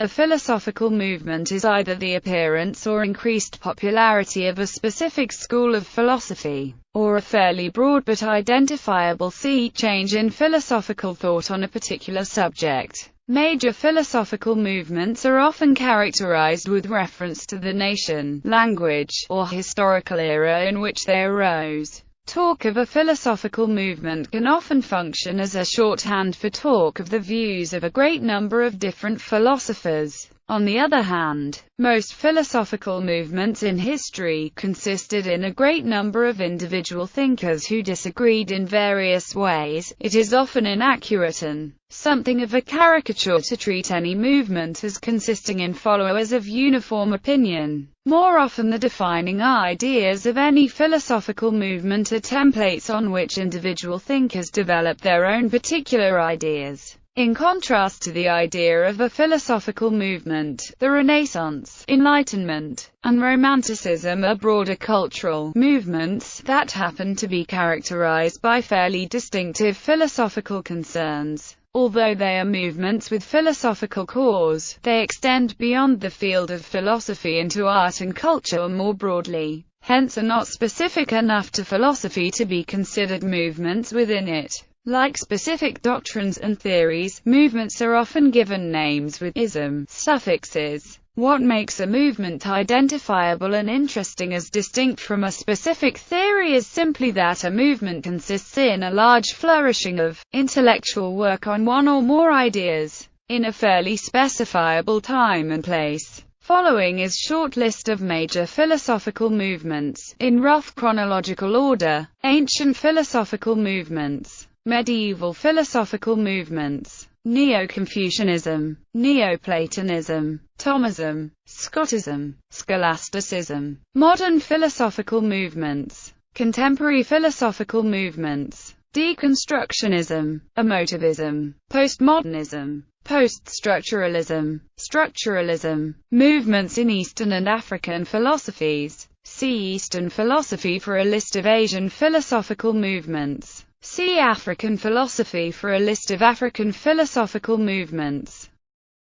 A philosophical movement is either the appearance or increased popularity of a specific school of philosophy, or a fairly broad but identifiable sea change in philosophical thought on a particular subject. Major philosophical movements are often characterized with reference to the nation, language, or historical era in which they arose. Talk of a philosophical movement can often function as a shorthand for talk of the views of a great number of different philosophers. On the other hand, most philosophical movements in history consisted in a great number of individual thinkers who disagreed in various ways. It is often inaccurate and something of a caricature to treat any movement as consisting in followers of uniform opinion. More often the defining ideas of any philosophical movement are templates on which individual thinkers develop their own particular ideas. In contrast to the idea of a philosophical movement, the Renaissance, Enlightenment, and Romanticism are broader cultural movements that happen to be characterized by fairly distinctive philosophical concerns. Although they are movements with philosophical cause, they extend beyond the field of philosophy into art and culture more broadly, hence are not specific enough to philosophy to be considered movements within it. Like specific doctrines and theories, movements are often given names with ism suffixes. What makes a movement identifiable and interesting as distinct from a specific theory is simply that a movement consists in a large flourishing of intellectual work on one or more ideas, in a fairly specifiable time and place. Following is short list of major philosophical movements, in rough chronological order: ancient philosophical movements, medieval philosophical movements, Neo-Confucianism, Neoplatonism, Thomism, Scotism, Scholasticism, modern philosophical movements, contemporary philosophical movements, deconstructionism, emotivism, postmodernism, post-structuralism, structuralism, movements in Eastern and African philosophies. See Eastern philosophy for a list of Asian philosophical movements. See African philosophy for a list of African philosophical movements.